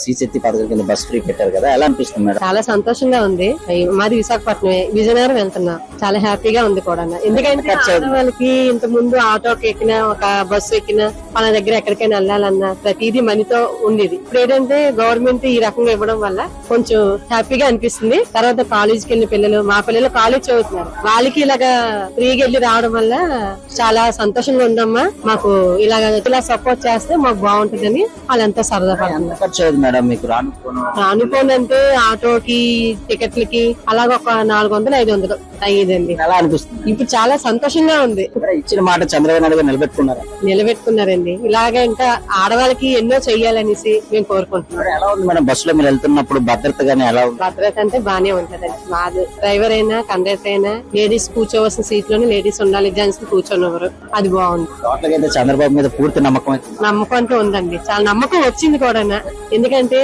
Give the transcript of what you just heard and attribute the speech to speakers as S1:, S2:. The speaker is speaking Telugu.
S1: శ్రీశక్తి పథకం కింద బస్ ఫ్రీ పెట్టారు కదా, ఎలా అనిపిస్తుంది మేడం?
S2: చాలా సంతోషంగా ఉంది. మాది విశాఖపట్నమే, విజయనగరం వెళ్తున్నా. చాలా హ్యాపీగా ఉంది కూడా. ఎందుకంటే వాళ్ళకి ఇంత ముందు ఆటోకి ఎక్కినా, ఒక బస్సు ఎక్కినా, మన దగ్గర ఎక్కడికైనా వెళ్ళాలన్నా ప్రతిదీ మనీతో ఉండేది. ఇప్పుడు ఏంటంటే గవర్నమెంట్ ఈ రకంగా ఇవ్వడం వల్ల కొంచెం హ్యాపీగా అనిపిస్తుంది. తర్వాత కాలేజీకి వెళ్ళిన పిల్లలు, మా పిల్లలు కాలేజ్ చదువుతున్నారు, వాళ్ళకి ఇలాగా ఫ్రీగా వెళ్ళి రావడం వల్ల చాలా సంతోషంగా ఉందమ్మా. మాకు ఇలా సపోర్ట్ చేస్తే మాకు బాగుంటుందని వాళ్ళంతా సరదా పడుతున్నారు.
S1: మేడం మీకు
S2: అనుకోనంటే ఆటోకి, టికెట్లకి అలాగ ఒక 400-500 అయ్యేదండి.
S1: ఎలా అనిపిస్తుంది?
S2: ఇప్పుడు చాలా సంతోషంగా ఉంది.
S1: ఇచ్చిన మాట చంద్రబాబు నాయుడు గారు
S2: నిలబెట్టుకున్నారండి. ఇలాగే ఇంకా ఆడవాళ్ళకి ఎన్నో చెయ్యాలనేసి మేము కోరుకుంటున్నాం.
S1: ఎలా ఉంది మేడం బస్సులో మీరు వెళ్తున్నప్పుడు భద్రత గానీ ఎలా ఉంది?
S2: భద్రత అంటే బానే ఉంటదండి. మాది డ్రైవర్ అయినా కండక్టర్ అయినా లేడీస్ కూర్చోవలసిన సీట్ లోనే లేడీస్ ఉండాలి, జెంట్స్ కూర్చోనివ్వరు. అది బాగుంది.
S1: టోటల్ అయితే చంద్రబాబు మీద పూర్తి నమ్మకం
S2: అంటూ ఉందండి. చాలా నమ్మకం వచ్చింది కూడా. ఎందుకంటే